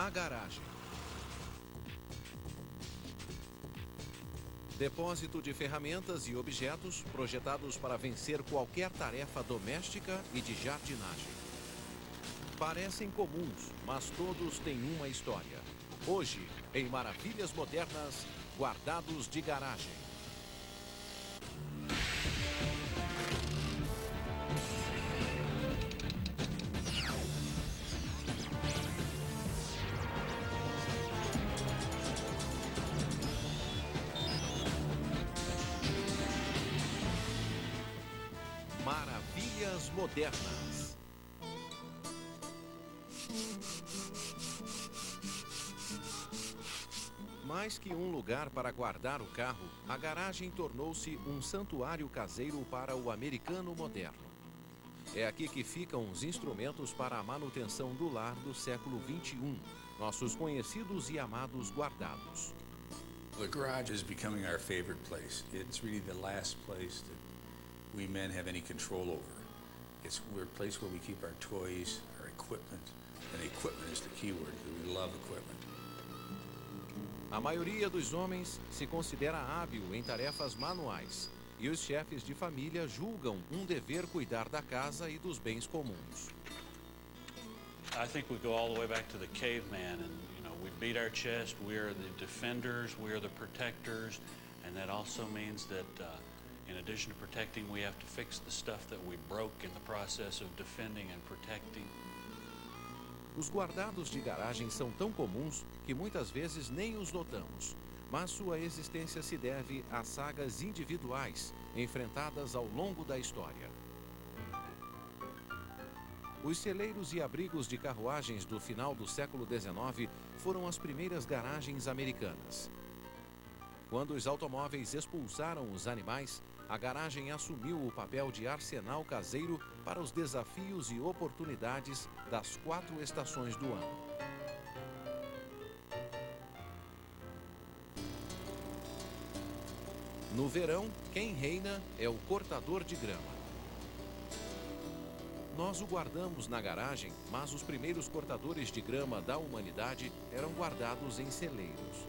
A garagem. Depósito de ferramentas e objetos projetados para vencer qualquer tarefa doméstica e de jardinagem. Parecem comuns, mas todos têm uma história. Hoje, em Maravilhas Modernas, guardados de garagem. Maravilhas Modernas. Mais que um lugar para guardar o carro, a garagem tornou-se um santuário caseiro para o americano moderno. É aqui que ficam os instrumentos para a manutenção do lar do século XXI, nossos conhecidos e amados guardados. The garage is becoming our favorite place. It's really the last place that we men have any control over. It's a place where we keep our toys, our equipment, and equipment is the key word. We love equipment. A maioria dos homens se considera hábil em tarefas manuais e os chefes de família julgam um dever cuidar da casa e dos bens comuns. I think we go all the way back to the caveman, and we beat our chest. We are the defenders, we are the protectors, and that also means that in addition to protecting, we have to fix the stuff that we broke in the process of defending and protecting. Os guardados de garagem são tão comuns que muitas vezes nem os notamos, mas sua existência se deve a sagas individuais enfrentadas ao longo da história. Os celeiros e abrigos de carruagens do final do século XIX foram as primeiras garagens americanas. Quando os automóveis expulsaram os animais, a garagem assumiu o papel de arsenal caseiro para os desafios e oportunidades das 4 estações do ano. No verão, quem reina é o cortador de grama. Nós o guardamos na garagem, mas os primeiros cortadores de grama da humanidade eram guardados em celeiros.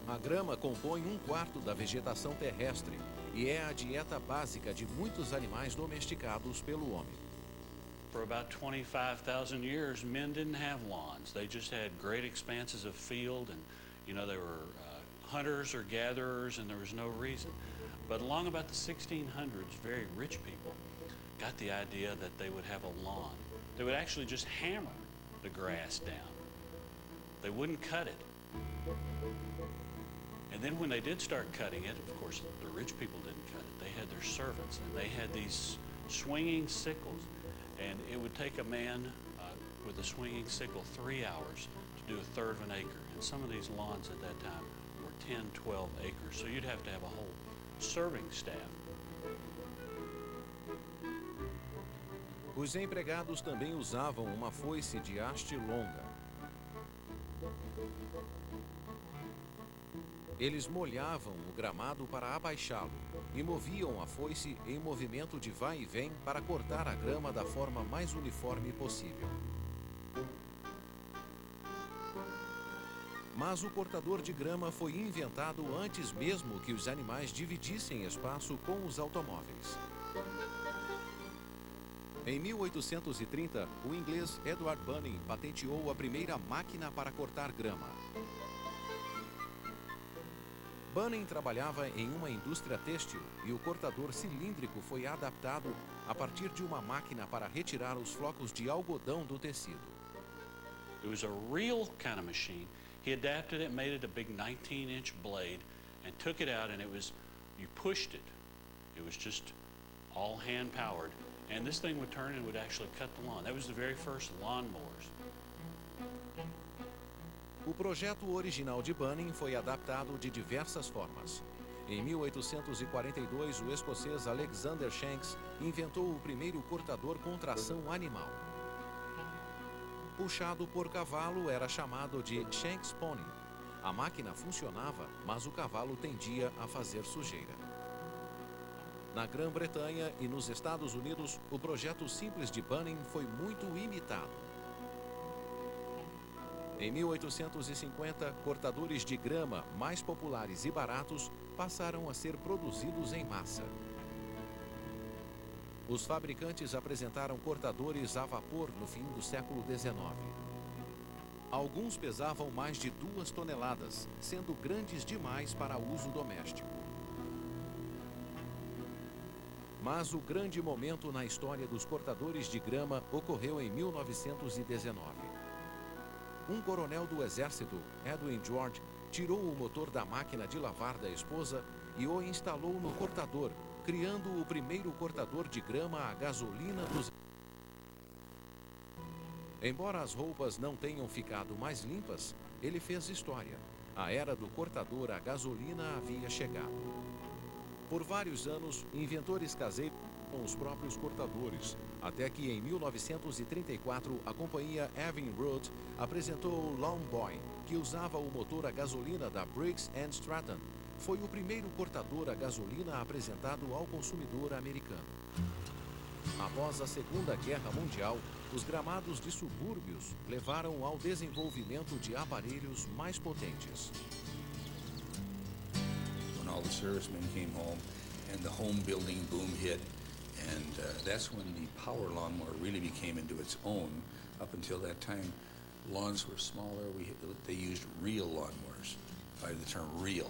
A grama compõe 1/4 da vegetação terrestre e é a dieta básica de muitos animais domesticados pelo homem. For about 25,000 years, men didn't have lawns. They just had great expanses of field, and they were hunters or gatherers, and there was no reason. But along about the 1600s, very rich people got the idea that they would have a lawn. They would actually just hammer the grass down. They wouldn't cut it. And then when they did start cutting it, of course, the rich people didn't cut it. They had their servants, and they had these swinging sickles. And it would take a man with a swinging sickle 3 hours to do 1/3 of an acre. And some of these lawns at that time were 10, 12 acres. So you'd have to have a whole serving staff. Os empregados também usavam uma foice de haste longa. Eles molhavam o gramado para abaixá-lo e moviam a foice em movimento de vai e vem para cortar a grama da forma mais uniforme possível. Mas o cortador de grama foi inventado antes mesmo que os animais dividissem espaço com os automóveis. Em 1830, o inglês Edward Bunning patenteou a primeira máquina para cortar grama. Bunning trabalhava em uma indústria têxtil e o cortador cilíndrico foi adaptado a partir de uma máquina para retirar os flocos de algodão do tecido. It was a real kind of machine. He adapted it, made it a big 19-inch blade, and took it out, and you pushed it. It was just all hand-powered. And this thing would turn and would actually cut the lawn. That was the very first lawnmowers. O projeto original de Bunning foi adaptado de diversas formas. Em 1842, o escocês Alexander Shanks inventou o primeiro cortador com tração animal. Puxado por cavalo, era chamado de Shanks Pony. A máquina funcionava, mas o cavalo tendia a fazer sujeira. Na Grã-Bretanha e nos Estados Unidos, o projeto simples de Bunning foi muito imitado. Em 1850, cortadores de grama mais populares e baratos passaram a ser produzidos em massa. Os fabricantes apresentaram cortadores a vapor no fim do século XIX. Alguns pesavam mais de 2 toneladas, sendo grandes demais para uso doméstico. Mas o grande momento na história dos cortadores de grama ocorreu em 1919. Um coronel do exército, Edwin George, tirou o motor da máquina de lavar da esposa e o instalou no cortador, criando o primeiro cortador de grama a gasolina dos... Embora as roupas não tenham ficado mais limpas, ele fez história. A era do cortador a gasolina havia chegado. Por vários anos, inventores caseiros com os próprios cortadores, até que em 1934 a companhia Evinrude apresentou o Longboy, que usava o motor a gasolina da Briggs & Stratton. Foi o primeiro cortador a gasolina apresentado ao consumidor americano. Após a Segunda Guerra Mundial, os gramados de subúrbios levaram ao desenvolvimento de aparelhos mais potentes. When all the servicemen came home and the home building boom hit, and that's when the power lawnmower really became into its own. Up until that time, lawns were smaller. They used reel lawnmowers, by the term reel,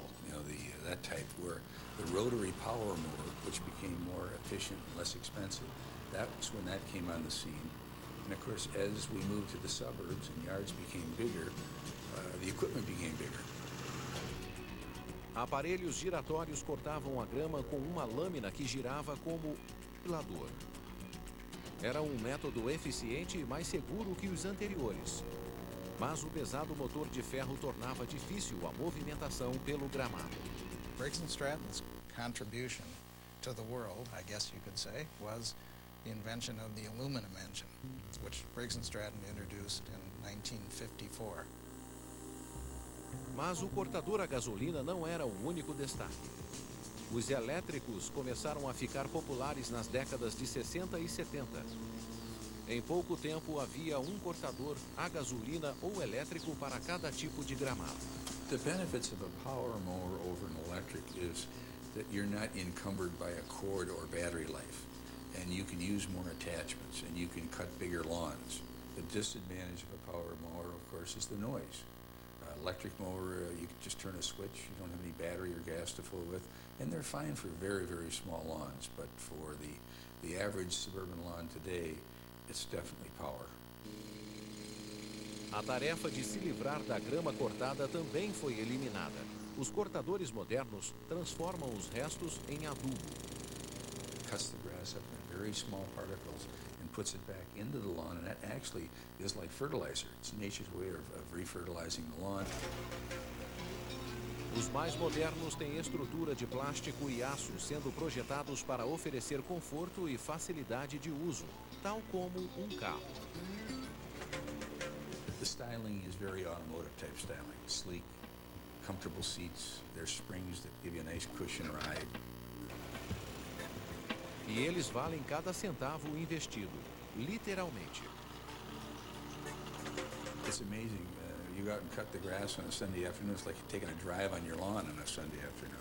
that type, where the rotary power mower, which became more efficient and less expensive, that's when that came on the scene. And of course, as we moved to the suburbs and yards became bigger, the equipment became bigger. Aparelhos giratórios cortavam a grama com uma lâmina que girava como ventilador. Era um método eficiente e mais seguro que os anteriores. Mas o pesado motor de ferro tornava difícil a movimentação pelo gramado. Briggs & Stratton's contribution to the world, I guess you could say, was the invention of the aluminum engine, which Briggs & Stratton introduced in 1954. Mas o cortador a gasolina não era o único destaque. Os elétricos começaram a ficar populares nas décadas de 60 e 70. Em pouco tempo havia um cortador a gasolina ou elétrico para cada tipo de gramado. The benefits of a power mower over an electric is that you're not encumbered by a cord or battery life, and you can use more attachments, and you can cut bigger lawns. The disadvantage of a power mower, of course, is the noise. Electric mower, you can just turn a switch, you don't have any battery or gas to fool with, and they're fine for very, very small lawns, but for the average suburban lawn today, it's definitely power. A tarefa de se livrar da grama cortada também foi eliminada. Os cortadores modernos transformam os restos em adubo. Cuts the grass up in very small particles and puts it back into the lawn, and that actually is like fertilizer. It's nature's way of refertilizing the lawn. Os mais modernos têm estrutura de plástico e aço, sendo projetados para oferecer conforto e facilidade de uso, tal como um carro. The styling is very automotive type styling. Sleek, comfortable seats. There's springs that give you a nice cushion ride. E eles valem cada centavo investido, literalmente. It's amazing. You go out and cut the grass on a Sunday afternoon. It's like taking a drive on your lawn on a Sunday afternoon.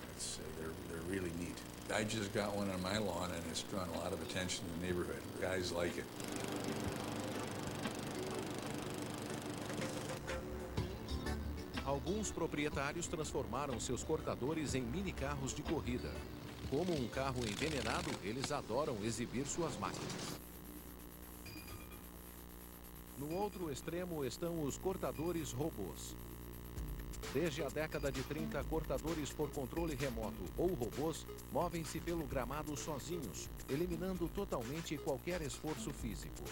They're really neat. I just got one on my lawn, and it's drawn a lot of attention in the neighborhood. Guys like it. Alguns proprietários transformaram seus cortadores em mini-carros de corrida. Como um carro envenenado, eles adoram exibir suas máquinas. No outro extremo estão os cortadores robôs. Desde a década de 30, cortadores por controle remoto ou robôs movem-se pelo gramado sozinhos, eliminando totalmente qualquer esforço físico.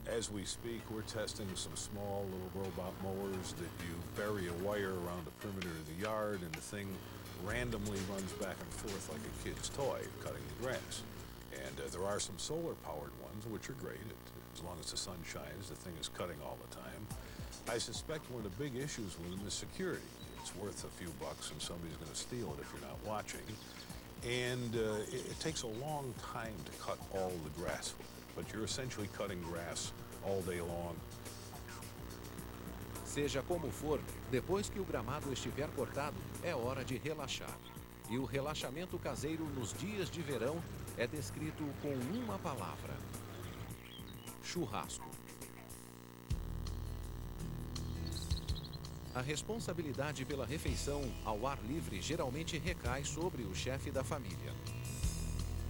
As we speak, we're testing some small little robot mowers that you bury a wire around the perimeter of the yard, and the thing randomly runs back and forth like a kid's toy, cutting the grass. And there are some solar-powered ones, which are great. As long as the sun shines, the thing is cutting all the time. I suspect one of the big issues with them is security. It's worth a few bucks, and somebody's going to steal it if you're not watching. And it takes a long time to cut all the grass, but you're essentially cutting grass all day long. Seja como for, depois que o gramado estiver cortado, é hora de relaxar. E o relaxamento caseiro nos dias de verão é descrito com uma palavra: churrasco. A responsabilidade pela refeição ao ar livre geralmente recai sobre o chefe da família.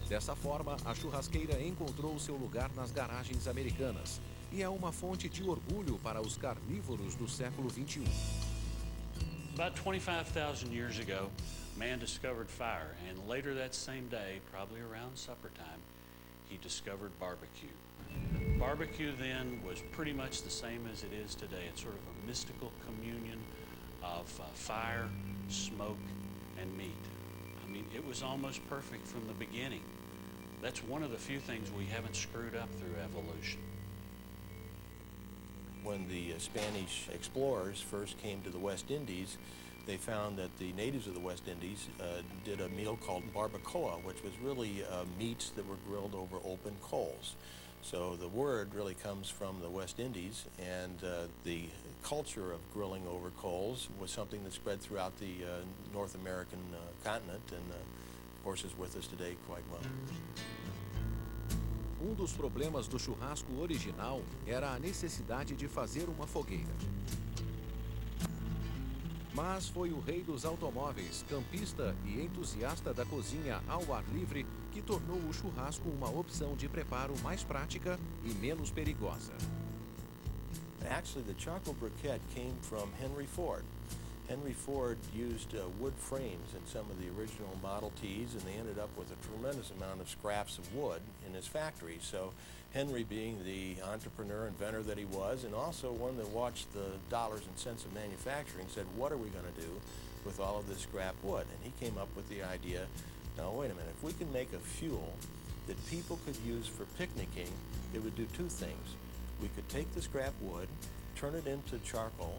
Dessa forma, a churrasqueira encontrou seu lugar nas garagens americanas e é uma fonte de orgulho para os carnívoros do século XXI. About 25,000 years ago, man discovered fire, and later that same day, probably around supper time, he discovered barbecue. Barbecue then was pretty much the same as it is today. It's sort of a mystical communion of fire, smoke, and meat. I mean, it was almost perfect from the beginning. That's one of the few things we haven't screwed up through evolution. When the Spanish explorers first came to the West Indies, they found that the natives of the West Indies did a meal called barbacoa, which was really meats that were grilled over open coals. So the word really comes from the West Indies, and the culture of grilling over coals was something that spread throughout the North American continent, and of course is with us today quite well. Dos problemas do churrasco original era a necessidade de fazer uma fogueira. Mas foi o rei dos automóveis, campista e entusiasta da cozinha ao ar livre que tornou o churrasco uma opção de preparo mais prática e menos perigosa. Actually, the charcoal briquette came from Henry Ford. Henry Ford used wood frames in some of the original Model Ts, and they ended up with a tremendous amount of scraps of wood in his factory. So Henry, being the entrepreneur, inventor that he was, and also one that watched the dollars and cents of manufacturing, said, what are we going to do with all of this scrap wood? And he came up with the idea, now wait a minute, if we can make a fuel that people could use for picnicking, it would do two things. We could take the scrap wood, turn it into charcoal,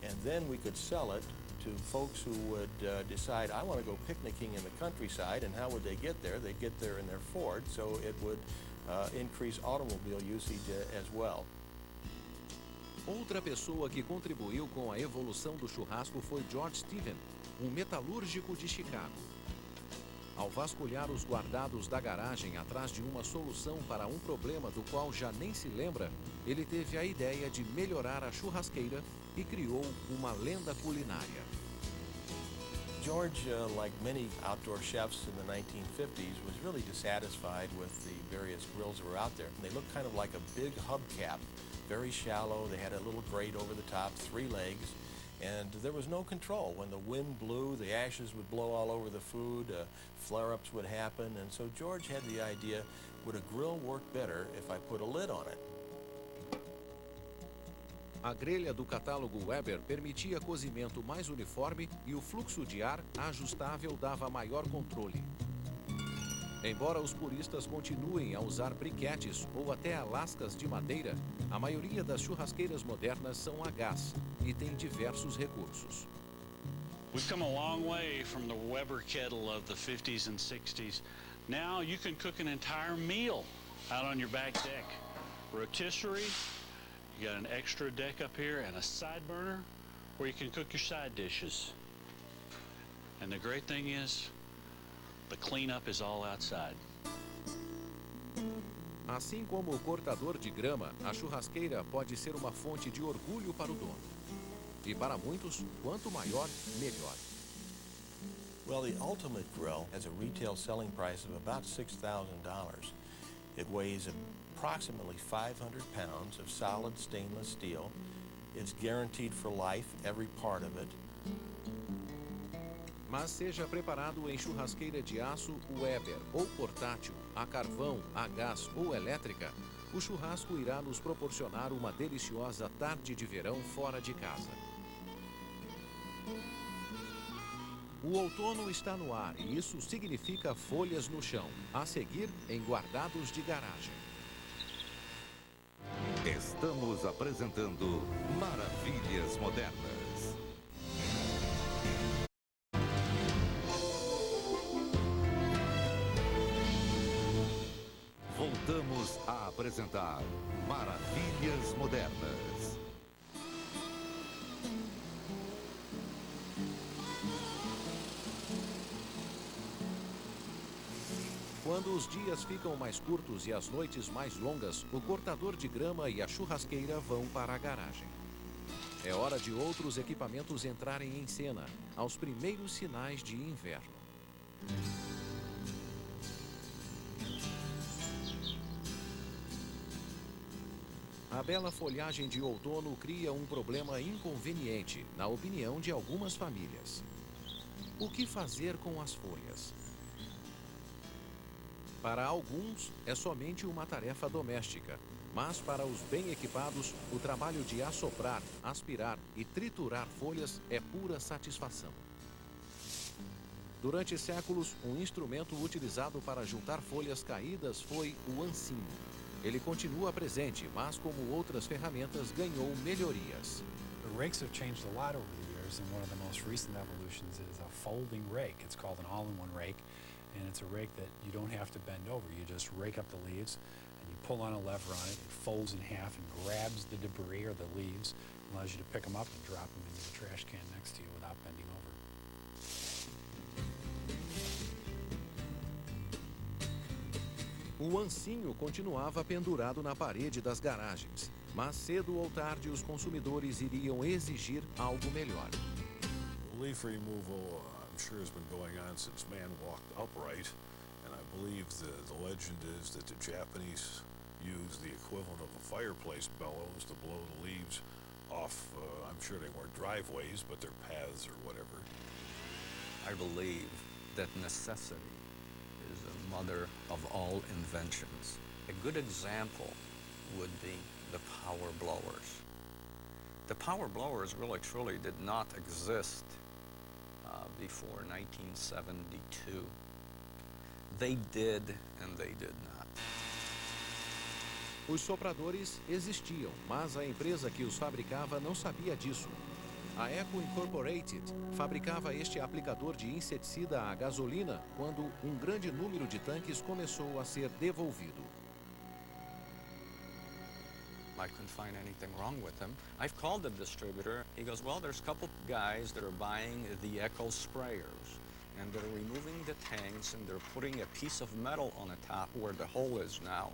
and then we could sell it to folks who would decide, I want to go picnicking in the countryside, and how would they get there? They'd get there in their Ford, so it would increase automobile usage as well. Outra pessoa que contribuiu com a evolução do churrasco foi George Stephen, metalúrgico de Chicago. Ao vasculhar os guardados da garagem atrás de uma solução para um problema do qual já nem se lembra, ele teve a ideia de melhorar a churrasqueira e criou uma lenda culinária. George, like many outdoor chefs in the 1950s, was really dissatisfied with the various grills that were out there. And they looked kind of like a big hubcap, very shallow. They had a little grate over the top, 3 legs, and there was no control. When the wind blew, the ashes would blow all over the food, flare-ups would happen, and so George had the idea, would a grill work better if I put a lid on it? A grelha do catálogo Weber permitia cozimento mais uniforme e o fluxo de ar ajustável dava maior controle. Embora os puristas continuem a usar briquetes ou até lascas de madeira, a maioria das churrasqueiras modernas são a gás e tem diversos recursos. We've come a long way from the Weber kettle of the 50s and 60s. Now you can cook an entire meal out on your back deck. Rotisserie, you got an extra deck up here and a side burner where you can cook your side dishes. And the great thing is, the cleanup is all outside. Assim como o cortador de grama, a churrasqueira pode ser uma fonte de orgulho para o dono. E para muitos, quanto maior, melhor. Well, the Ultimate Grill has a retail selling price of about $6,000. It weighs approximately 500 pounds of solid stainless steel. It's guaranteed for life, every part of it. Mas seja preparado em churrasqueira de aço Weber ou portátil, a carvão, a gás ou elétrica, o churrasco irá nos proporcionar uma deliciosa tarde de verão fora de casa. O outono está no ar e isso significa folhas no chão, a seguir em guardados de garagem. Estamos apresentando Maravilhas Modernas. voltamos a apresentar Maravilhas Modernas. Quando os dias ficam mais curtos e as noites mais longas, o cortador de grama e a churrasqueira vão para a garagem. É hora de outros equipamentos entrarem em cena, aos primeiros sinais de inverno. A bela folhagem de outono cria um problema inconveniente, na opinião de algumas famílias. O que fazer com as folhas? Para alguns, é somente uma tarefa doméstica, mas para os bem equipados, o trabalho de assoprar, aspirar e triturar folhas é pura satisfação. Durante séculos, um instrumento utilizado para juntar folhas caídas foi o ancinho. Ele continua presente, mas como outras ferramentas, ganhou melhorias. The rakes have changed a lot over the years, and one of the most recent evolutions is a folding rake. It's called an all-in-one rake, and it's a rake that you don't have to bend over. You just rake up the leaves, and you pull on a lever on it. It folds in half and grabs the debris or the leaves, allows you to pick them up and drop them into the trash can next to you without bending over. O ancinho continuava pendurado na parede das garagens, mas cedo ou tarde os consumidores iriam exigir algo melhor. Leaf removal, I'm sure, has been going on since man walked upright, and I believe the legend is that the Japanese used the equivalent of a fireplace bellows to blow the leaves off, I'm sure they weren't driveways, but their paths or whatever. I believe that necessity is the mother of all inventions. A good example would be the power blowers. The power blowers really truly did not exist before 1972. They did and they did not. Os sopradores existiam, mas a empresa que os fabricava não sabia disso. A Eco Incorporated fabricava este aplicador de inseticida a gasolina quando um grande número de tanques começou a ser devolvido. I couldn't find anything wrong with him. I've called the distributor. He goes, well, there's a couple guys that are buying the Echo sprayers, and they're removing the tanks, and they're putting a piece of metal on the top where the hole is now.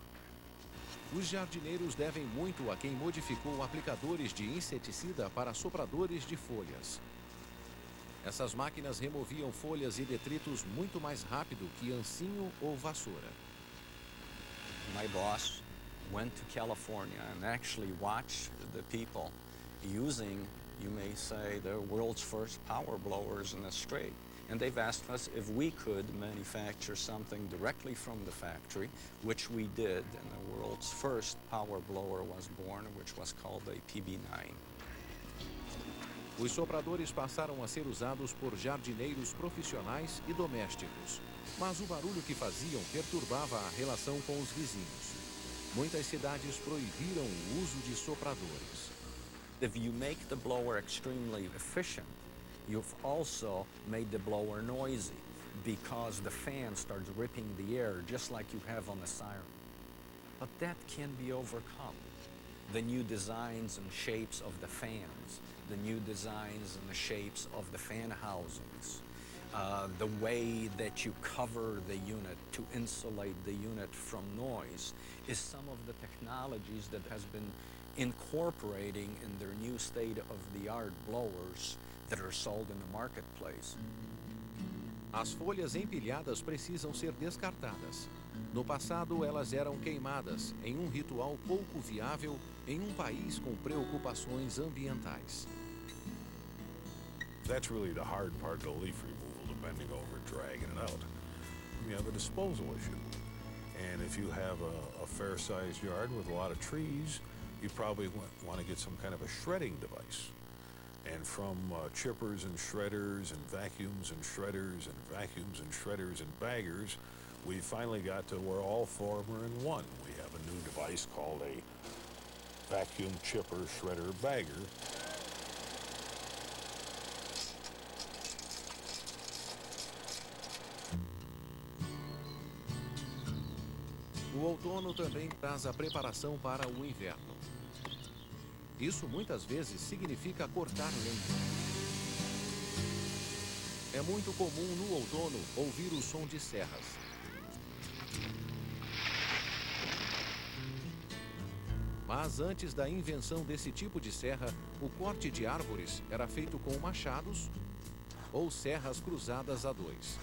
Os jardineiros devem muito a quem modificou aplicadores de inseticida para sopradores de folhas. Essas máquinas removiam folhas e detritos muito mais rápido que ancinho ou vassoura. My boss went to California and actually watched the people using, you may say, the world's first power blowers in the street. And they've asked us if we could manufacture something directly from the factory, which we did, and the world's first power blower was born, which was called a PB9. Os sopradores passaram a ser usados por jardineiros profissionais e domésticos, mas o barulho que faziam perturbava a relação com os vizinhos. Muitas cidades proibiram o uso de sopradores. If you make the blower extremely efficient, you've also made the blower noisy because the fan starts ripping the air just like you have on the siren. But that can be overcome. The new designs and shapes of the fans, the new designs and the shapes of the fan housings, the way that you cover the unit to insulate the unit from noise is some of the technologies that has been incorporating in their new state-of-the-art blowers that are sold in the marketplace. As folhas empilhadas precisam ser descartadas. No passado, elas eram queimadas em um ritual pouco viável em um país com preocupações ambientais. That's really the hard part of the leaf removal, the bending over, dragging it out. You have a disposal issue. And if you have a fair-sized yard with a lot of trees, you probably want to get some kind of a shredding device. And from chippers and shredders and vacuums and shredders and vacuums and shredders and baggers, we finally got to where all four are in one. We have a new device called a vacuum chipper shredder bagger. O outono também traz a preparação para o inverno. Isso muitas vezes significa cortar lenha. É muito comum no outono ouvir o som de serras. Mas antes da invenção desse tipo de serra, o corte de árvores era feito com machados ou serras cruzadas a dois.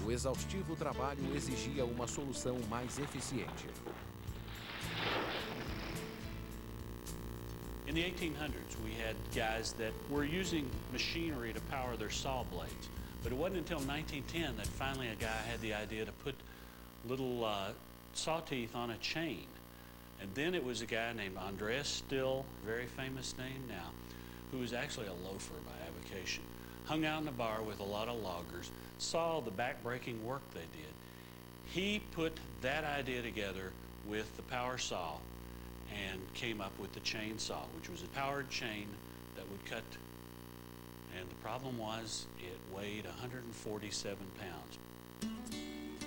O exaustivo trabalho exigia uma solução mais eficiente. In the 1800s, we had guys that were using machinery to power their saw blades. But it wasn't until 1910 that finally a guy had the idea to put little saw teeth on a chain. And then it was a guy named Andreas Still, very famous name now, who was actually a loafer by avocation. Hung out in the bar with a lot of loggers, saw the back-breaking work they did. He put that idea together with the power saw and came up with the chainsaw, which was a powered chain that would cut. And the problem was it weighed 147 pounds.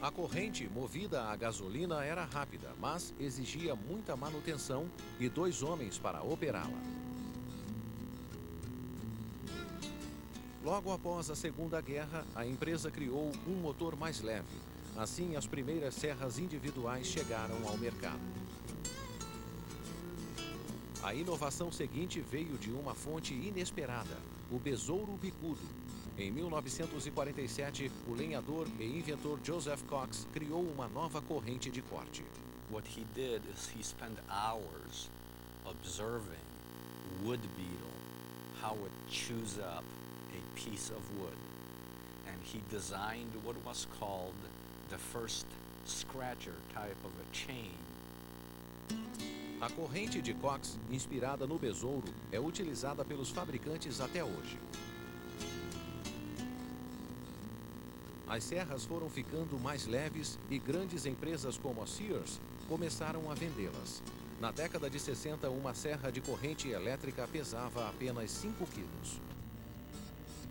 A corrente movida a gasolina era rápida, mas exigia muita manutenção e 2 homens para operá-la. Logo após a Segunda Guerra, a empresa criou um motor mais leve. Assim, as primeiras serras individuais chegaram ao mercado. A inovação seguinte veio de uma fonte inesperada, o besouro bicudo. Em 1947, o lenhador e inventor Joseph Cox criou uma nova corrente de corte. What he did is he spent hours observing wood beetle, how it chews up a piece of wood. And he designed what was called the first scratcher type of a chain. A corrente de Cox, inspirada no besouro, é utilizada pelos fabricantes até hoje. As serras foram ficando mais leves e grandes empresas como a Sears começaram a vendê-las. Na década de 60, uma serra de corrente elétrica pesava apenas 5 quilos.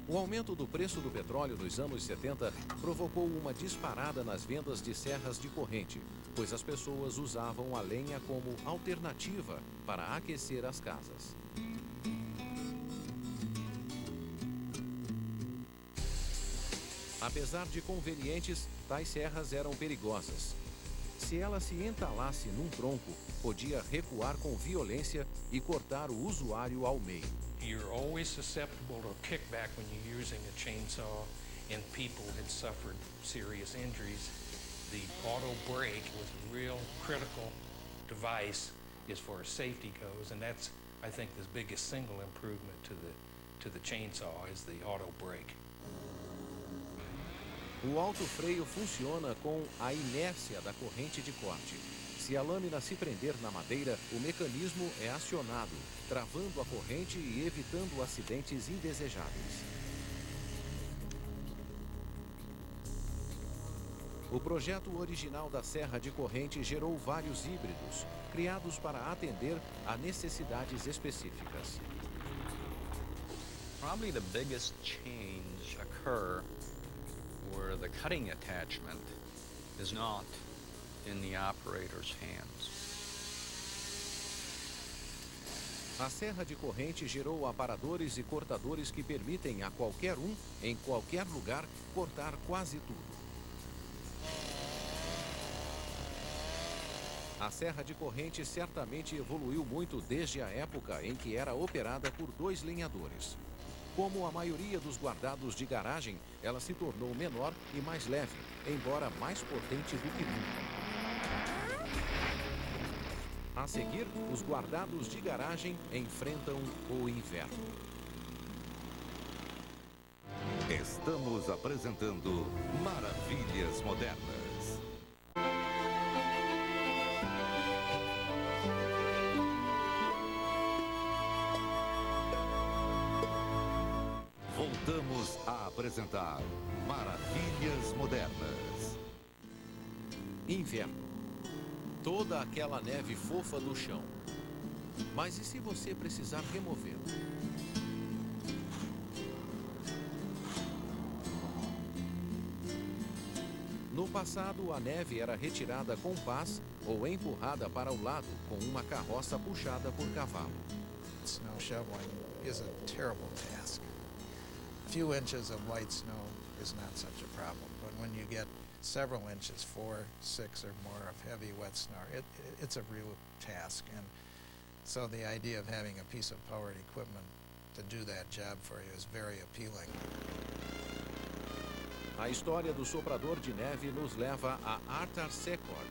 O aumento do preço do petróleo nos anos 70 provocou uma disparada nas vendas de serras de corrente, pois as pessoas usavam a lenha como alternativa para aquecer as casas. Apesar de convenientes, tais serras eram perigosas. Se ela se entalasse num tronco, podia recuar com violência e cortar o usuário ao meio. You're always susceptible to kickback when you're using a chainsaw, and people had suffered serious injuries. The auto brake was a real critical device as far as safety goes, and that's, I think, the biggest single improvement to the chainsaw is the auto brake. O alto freio funciona com a inércia da corrente de corte. Se a lâmina se prender na madeira, o mecanismo é acionado, travando a corrente e evitando acidentes indesejáveis. O projeto original da serra de corrente gerou vários híbridos, criados para atender a necessidades específicas. Probably the biggest change occur where the cutting attachment is not in the operator's hands. A serra de corrente gerou aparadores e cortadores que permitem a qualquer um, em qualquer lugar, cortar quase tudo. A serra de corrente certamente evoluiu muito desde a época em que era operada por 2 lenhadores. Como a maioria dos guardados de garagem, ela se tornou menor e mais leve, embora mais potente do que nunca. A seguir, os guardados de garagem enfrentam o inverno. Estamos apresentando Maravilhas Modernas. Voltamos a apresentar Maravilhas Modernas. Inverno. Toda aquela neve fofa do chão. Mas e se você precisar removê-la? No passado, a neve era retirada com pás ou empurrada para o lado com uma carroça puxada por cavalo. Snow shoveling is a terrible task. A few inches of light snow is not such a problem, but when you get several inches, 4, 6 or more of heavy wet snow, it's a real task. And so the idea of having a piece of powered equipment to do that job for you is very appealing. A história do soprador de neve nos leva a Arthur Secord.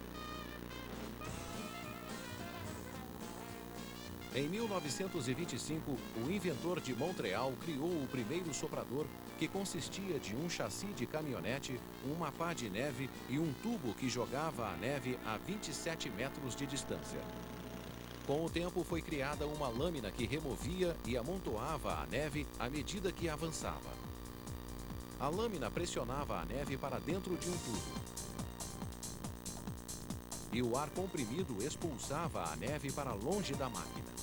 Em 1925, o inventor de Montreal criou o primeiro soprador, que consistia de um chassi de caminhonete, uma pá de neve e um tubo que jogava a neve a 27 metros de distância. Com o tempo foi criada uma lâmina que removia e amontoava a neve à medida que avançava. A lâmina pressionava a neve para dentro de um tubo. E o ar comprimido expulsava a neve para longe da máquina.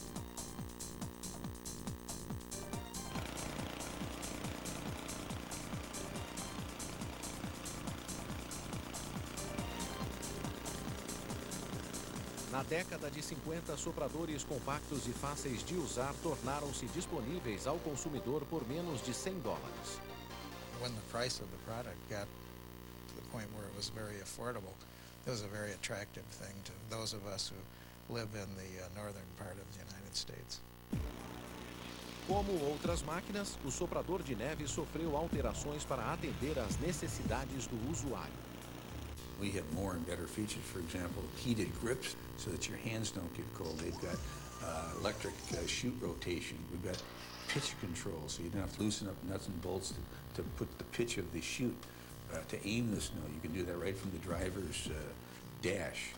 Na década de 50, sopradores compactos e fáceis de usar tornaram-se disponíveis ao consumidor por menos de $100. When the price of the product got to the point where it was very affordable, it was a very attractive thing to those of us who live in the northern part of the United States. Como outras máquinas, o soprador de neve sofreu alterações para atender às necessidades do usuário. We have more and better features, for example, heated grips so that your hands don't get cold. They've got electric chute rotation. We've got pitch control, so you don't have to loosen up nuts and bolts to put the pitch of the chute. To aim the snow, you can do that right from the driver's dash.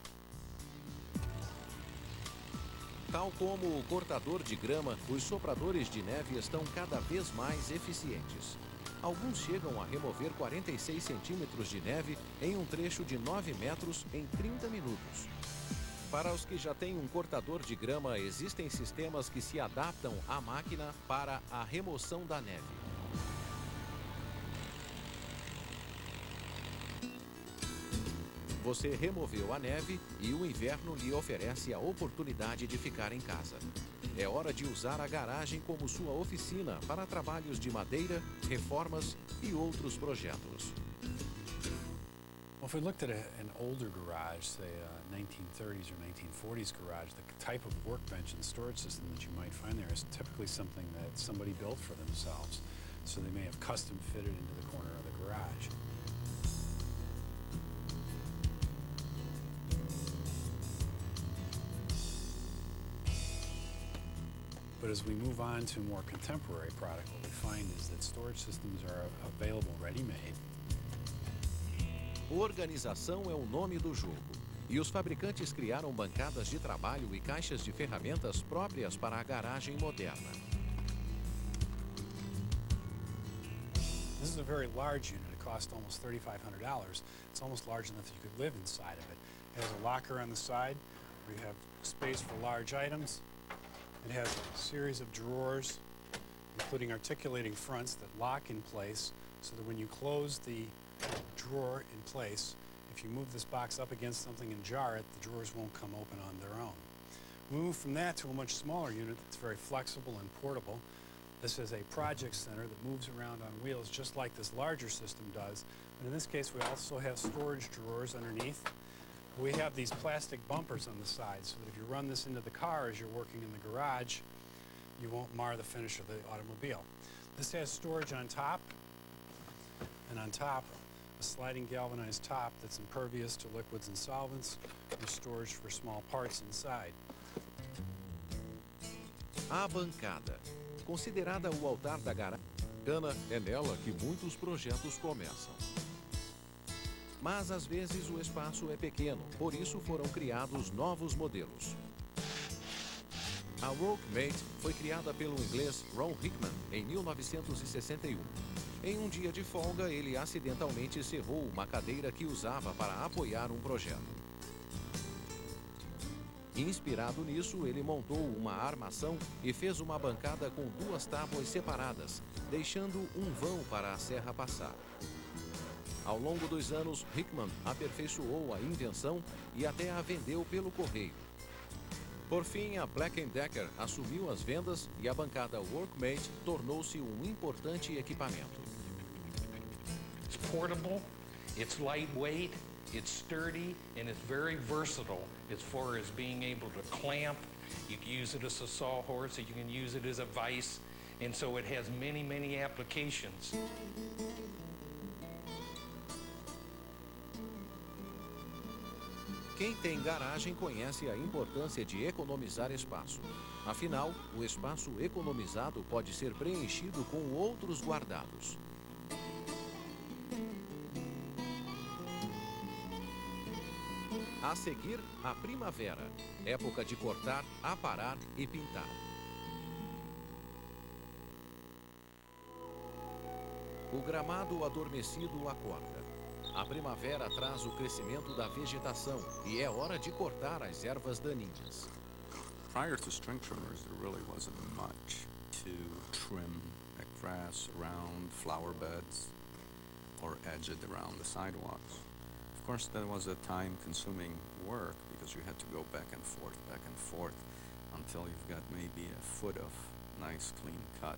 Tal como o cortador de grama, os sopradores de neve estão cada vez mais eficientes. Alguns chegam a remover 46 centímetros de neve em um trecho de 9 metros em 30 minutos. Para os que já têm um cortador de grama, existem sistemas que se adaptam à máquina para a remoção da neve. Você removeu a neve e o inverno lhe oferece a oportunidade de ficar em casa. É hora de usar a garagem como sua oficina para trabalhos de madeira, reformas e outros projetos. Well, if we looked at an older garage, say a 1930s or 1940s garage, the type of workbench and storage system that you might find there is typically something that somebody built for themselves. So they may have custom fitted into the corner of the garage. But as we move on to more contemporary product, what we find is that storage systems are available ready-made. Organização é o nome do jogo. E os fabricantes criaram bancadas de trabalho e caixas de ferramentas próprias para a garagem moderna. This is a very large unit. It costs almost $3,500. It's almost large enough that you could live inside of it. It has a locker on the side where you have space for large items. It has a series of drawers, including articulating fronts that lock in place so that when you close the drawer in place, if you move this box up against something and jar it, the drawers won't come open on their own. We move from that to a much smaller unit that's very flexible and portable. This is a project center that moves around on wheels just like this larger system does. And in this case, we also have storage drawers underneath. We have these plastic bumpers on the side so that if you run this into the car as you're working in the garage, you won't mar the finish of the automobile. This has storage on top, and on top, a sliding galvanized top that's impervious to liquids and solvents, and storage for small parts inside. A bancada. Considerada o altar da garagem, é nela que muitos projetos começam. Mas às vezes o espaço é pequeno, por isso foram criados novos modelos. A Workmate foi criada pelo inglês Ron Hickman em 1961. Em um dia de folga, ele acidentalmente serrou uma cadeira que usava para apoiar um projeto. Inspirado nisso, ele montou uma armação e fez uma bancada com duas tábuas separadas, deixando um vão para a serra passar. Ao longo dos anos, Hickman aperfeiçoou a invenção e até a vendeu pelo correio. Por fim, a Black & Decker assumiu as vendas e a bancada Workmate tornou-se um importante equipamento. It's portable, it's lightweight, it's sturdy, and it's very versatile as far as being able to clamp. You can use it as a sawhorse, you can use it as a vise, and so it has many, many applications. Quem tem garagem conhece a importância de economizar espaço. Afinal, o espaço economizado pode ser preenchido com outros guardados. A seguir, a primavera, época de cortar, aparar e pintar. O gramado adormecido acorda. A primavera traz o crescimento da vegetação e é hora de cortar as ervas daninhas. Prior to string trimmers, there really wasn't much to trim the grass around flower beds or edge it around the sidewalks. Of course, that was a time-consuming work because you had to go back and forth until you've got maybe a foot of nice clean cut.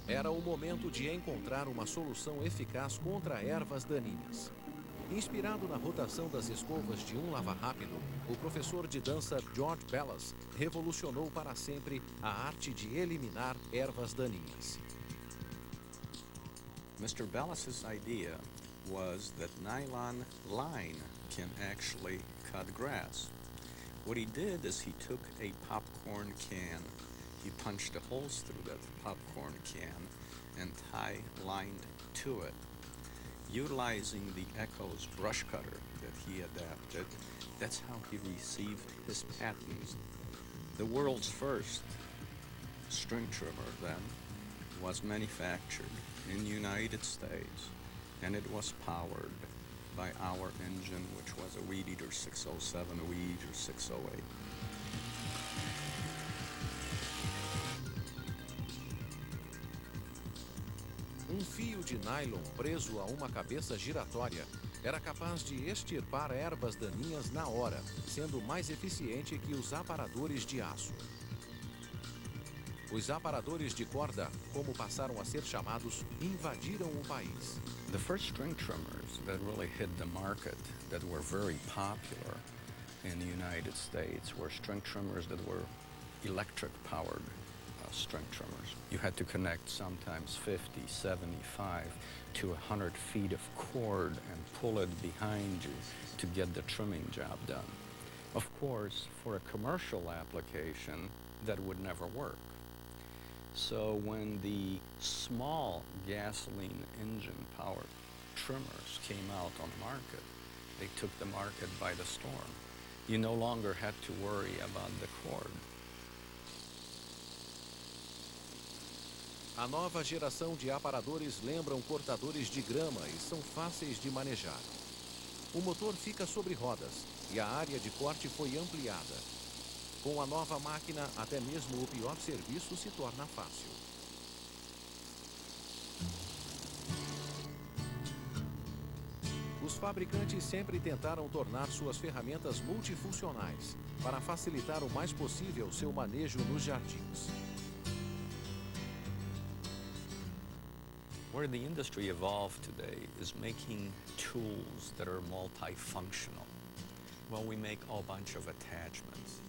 Era o momento de encontrar uma solução eficaz contra ervas daninhas. Inspirado na rotação das escovas de um lava-rápido, o professor de dança George Bellas revolucionou para sempre a arte de eliminar ervas daninhas. Mr. Bellas's idea was that nylon line can actually cut grass. What he did is he took a popcorn can, he punched the holes through that popcorn can and tie-lined to it. Utilizing the Echo's brush cutter that he adapted, that's how he received his patent. The world's first string trimmer then was manufactured in the United States, and it was powered by our engine, which was a Weed Eater 607, a Weed Eater 608. Um fio de nylon preso a uma cabeça giratória era capaz de extirpar ervas daninhas na hora, sendo mais eficiente que os aparadores de aço. Os aparadores de corda, como passaram a ser chamados, invadiram o país. The first string trimmers that really hit the market, that were very popular in the United States, were string trimmers that were electric-powered string trimmers. You had to connect sometimes 50, 75 to 100 feet of cord and pull it behind you to get the trimming job done. Of course, for a commercial application, that would never work. So when the small gasoline engine powered trimmers came out on the market, they took the market by the storm. You no longer had to worry about the cord. A nova geração de aparadores lembram cortadores de grama e são fáceis de manejar. O motor fica sobre rodas e a área de corte foi ampliada. Com a nova máquina, até mesmo o pior serviço se torna fácil. Os fabricantes sempre tentaram tornar suas ferramentas multifuncionais para facilitar o mais possível seu manejo nos jardins. Where the industry evolved today is making tools that are multifunctional. Well, we make a bunch of attachments.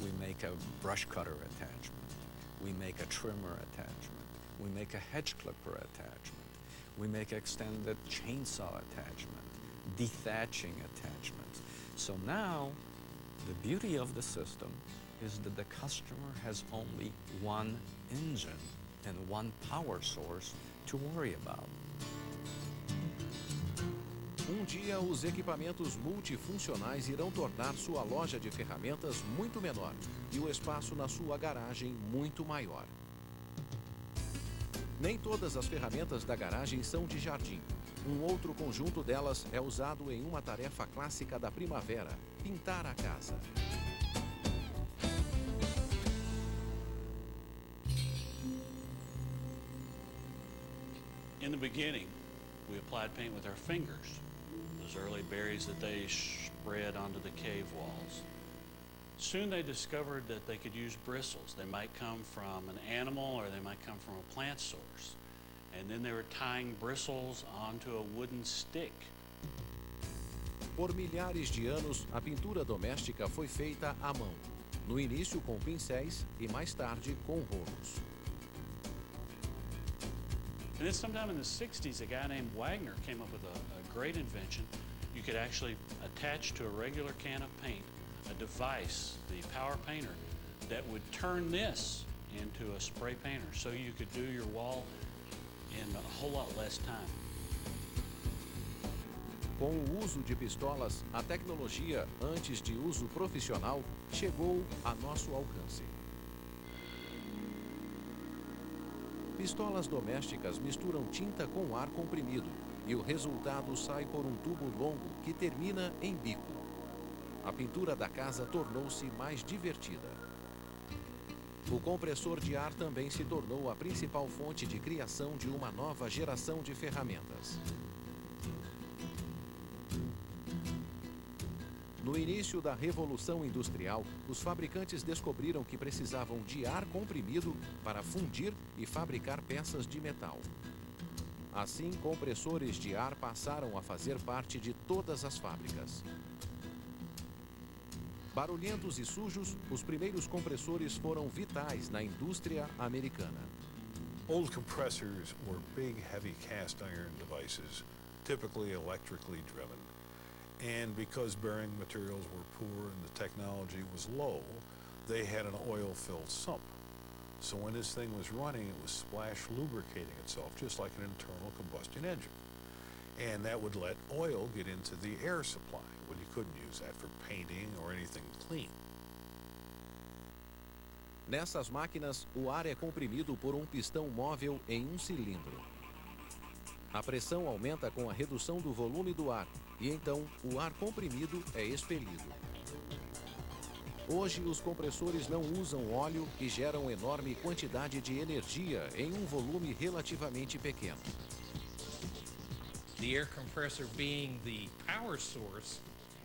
We make a brush cutter attachment. We make a trimmer attachment. We make a hedge clipper attachment. We make extended chainsaw attachment, dethatching attachments. So now, the beauty of the system is that the customer has only one engine and one power source to worry about. Dia, os equipamentos multifuncionais irão tornar sua loja de ferramentas muito menor e o espaço na sua garagem muito maior. Nem todas as ferramentas da garagem são de jardim. Um outro conjunto delas é usado em uma tarefa clássica da primavera: pintar a casa. In the beginning, we applied paint with our fingers, those early berries that they spread onto the cave walls. Soon they discovered that they could use bristles. They might come from an animal or they might come from a plant source. And then they were tying bristles onto a wooden stick. Por milhares de anos, a pintura doméstica foi feita à mão. No início com pincéis e mais tarde com rolos. And then sometime in the 60s, a guy named Wagner came up with a great invention. You could actually attach to a regular can of paint a device, the Power Painter, that would turn this into a spray painter so you could do your wall in a whole lot less time. Com o uso de pistolas, a tecnologia, antes de uso profissional, chegou a nosso alcance. Pistolas domésticas misturam tinta com ar comprimido e o resultado sai por um tubo longo que termina em bico. A pintura da casa tornou-se mais divertida. O compressor de ar também se tornou a principal fonte de criação de uma nova geração de ferramentas. No início da Revolução Industrial, os fabricantes descobriram que precisavam de ar comprimido para fundir e fabricar peças de metal. Assim, compressores de ar passaram a fazer parte de todas as fábricas. Barulhentos e sujos, os primeiros compressores foram vitais na indústria americana. Old compressors were big, heavy cast iron devices, typically electrically driven. And because bearing materials were poor and the technology was low, they had an oil-filled sump. So when this thing was running, it was splash lubricating itself, just like an internal combustion engine. And that would let oil get into the air supply when you couldn't use that for painting or anything clean. Nessas máquinas, o ar é comprimido por um pistão móvel em um cilindro. A pressão aumenta com a redução do volume do ar e então o ar comprimido é expelido. Hoje, os compressores não usam óleo e geram enorme quantidade de energia em um volume relativamente pequeno. The air compressor being the power source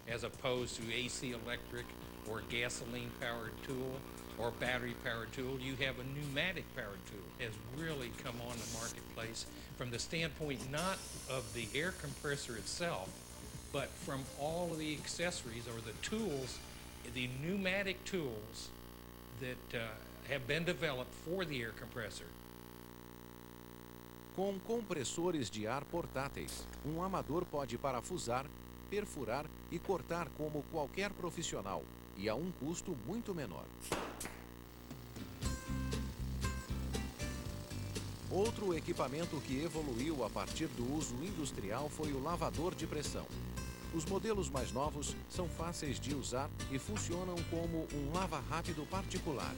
as opposed to AC electric or gasoline powered tool or battery powered tool, you have a pneumatic powered tool has really come on the marketplace from the standpoint not of the air compressor itself, but from all of the accessories or the tools, the pneumatic tools that have been developed for the air compressor. Com compressores de ar portáteis, um amador pode parafusar, perfurar e cortar como qualquer profissional e a um custo muito menor. Outro equipamento que evoluiu a partir do uso industrial foi o lavador de pressão. Os modelos mais novos são fáceis de usar e funcionam como um lava-rápido particular.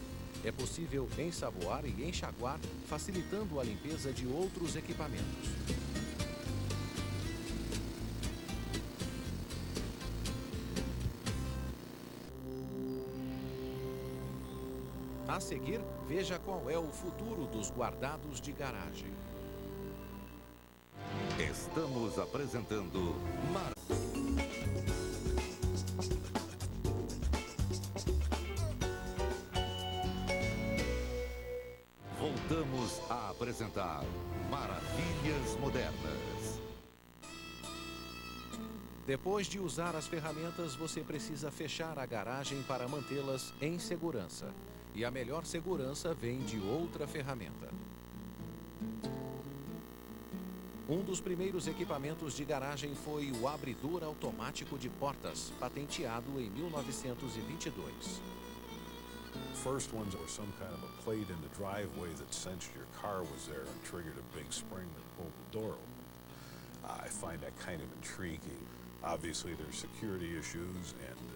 É possível ensaboar e enxaguar, facilitando a limpeza de outros equipamentos. A seguir, veja qual é o futuro dos guardados de garagem. Estamos apresentando Voltamos a apresentar Maravilhas Modernas. Depois de usar as ferramentas, você precisa fechar a garagem para mantê-las em segurança. E a melhor segurança vem de outra ferramenta. Um dos primeiros equipamentos de garagem foi o abridor automático de portas, patenteado em 1922. First ones were some kind of a plate in the driveway that sensed your car was there and triggered a big spring that pulled the door open. I find that kind of intriguing. Obviously, there's security issues, and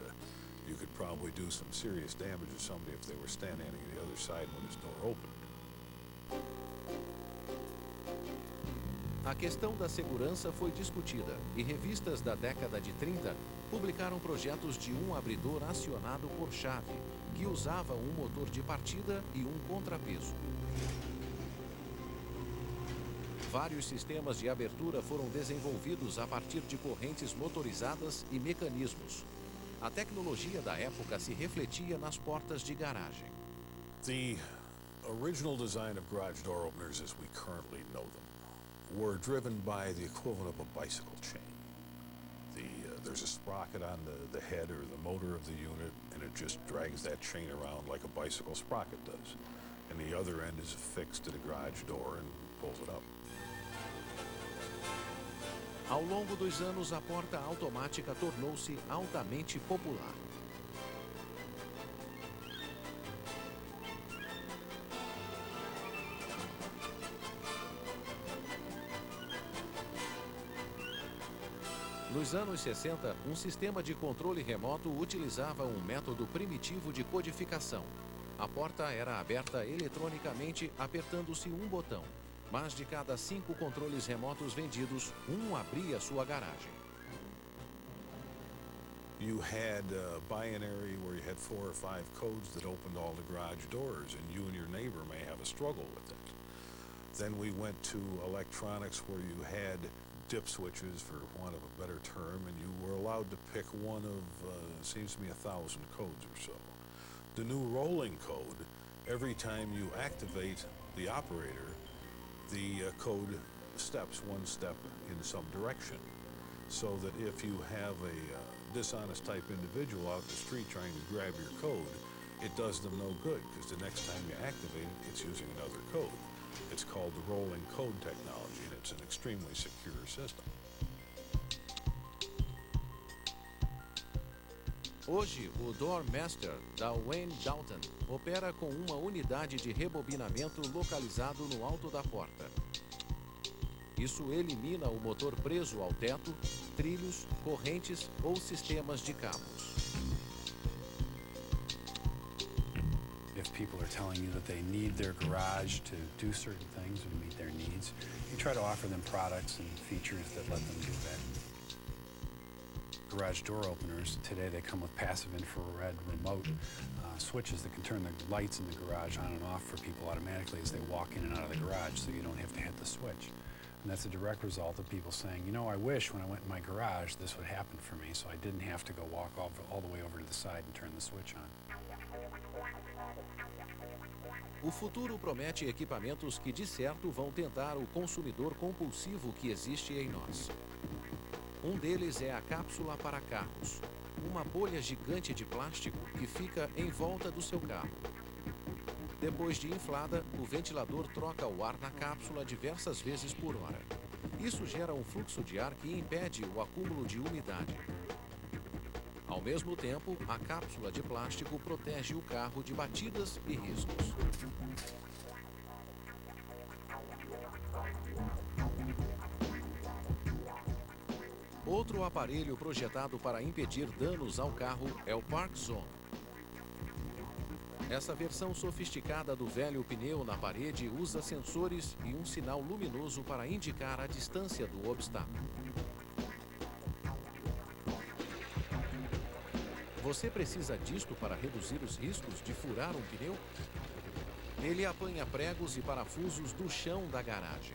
you could probably do some serious damage to somebody if they were standing on the other side when his door opened. A questão da segurança foi discutida e revistas da década de 30 publicaram projetos de um abridor acionado por chave, que usava um motor de partida e um contrapeso. Vários sistemas de abertura foram desenvolvidos a partir de correntes motorizadas e mecanismos. A tecnologia da época se refletia nas portas de garagem. The original design of garage door openers as we currently know them were driven by the equivalent of a bicycle chain. There's a sprocket on the head or the motor of the unit, and it just drags that chain around like a bicycle sprocket does. And the other end is affixed to the garage door and pulls it up. Ao longo dos anos, a porta automática tornou-se altamente popular. Nos anos 60, um sistema de controle remoto utilizava um método primitivo de codificação. A porta era aberta eletronicamente apertando-se um botão. Mas de cada 5 controles remotos vendidos, um abria sua garagem. You had a binary where you had 4 or 5 codes that opened all the garage doors, and you and your neighbor may have a struggle with it. Then we went to electronics where you had dip switches, for want of a better term, and you were allowed to pick one of, seems to be 1,000 codes or so. The new rolling code, every time you activate the operator, the code steps one step in some direction, so that if you have a dishonest type individual out in the street trying to grab your code, it does them no good, because the next time you activate it, it's using another code. It's called the rolling code technology, and it's an extremely secure system. Hoje, o Doormaster da Wayne Dalton opera com uma unidade de rebobinamento localizado no alto da porta. Isso elimina o motor preso ao teto, trilhos, correntes ou sistemas de cabos. If people are telling you that they need their garage to do certain things or to meet their needs, you try to offer them products and features that let them do that. Garage door openers, today they come with passive infrared remote switches that can turn the lights in the garage on and off for people automatically as they walk in and out of the garage, so you don't have to hit the switch. And that's a direct result of people saying, you know, I wish when I went in my garage this would happen for me, so I didn't have to go walk all the way over to the side and turn the switch on. O futuro promete equipamentos que, de certo, vão tentar o consumidor compulsivo que existe em nós. Um deles é a cápsula para carros, uma bolha gigante de plástico que fica em volta do seu carro. Depois de inflada, o ventilador troca o ar na cápsula diversas vezes por hora. Isso gera um fluxo de ar que impede o acúmulo de umidade. Ao mesmo tempo, a cápsula de plástico protege o carro de batidas e riscos. Outro aparelho projetado para impedir danos ao carro é o Park Zone. Essa versão sofisticada do velho pneu na parede usa sensores e um sinal luminoso para indicar a distância do obstáculo. Você precisa disto para reduzir os riscos de furar um pneu? Ele apanha pregos e parafusos do chão da garagem.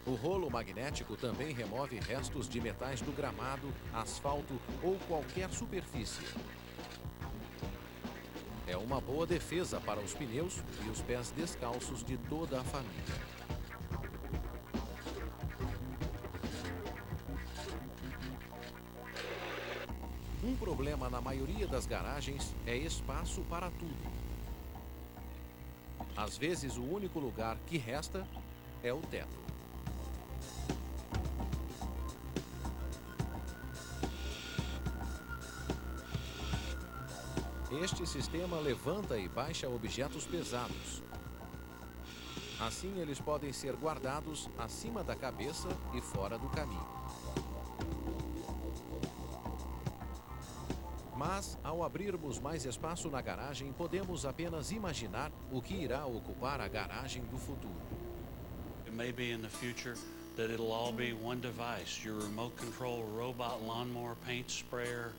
O rolo magnético também remove restos de metais do gramado, asfalto ou qualquer superfície. É uma boa defesa para os pneus e os pés descalços de toda a família. Um problema na maioria das garagens é espaço para tudo. Às vezes, o único lugar que resta é o teto. Este sistema levanta e baixa objetos pesados. Assim, eles podem ser guardados acima da cabeça e fora do caminho. Mas, ao abrirmos mais espaço na garagem, podemos apenas imaginar o que irá ocupar a garagem do futuro. It may be in the future that it'll all be one device, your remote control robot lawnmower paint sprayer,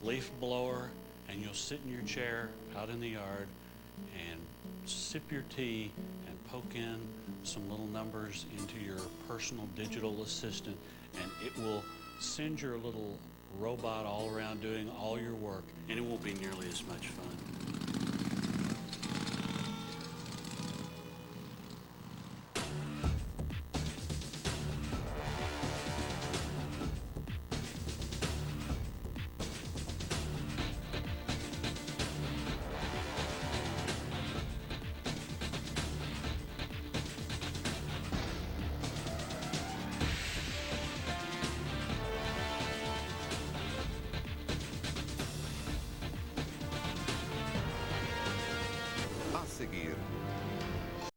leaf blower, and you'll sit in your chair out in the yard and sip your tea and poke in some little numbers into your personal digital assistant, and it will send your little robot all around doing all your work, and it won't be nearly as much fun.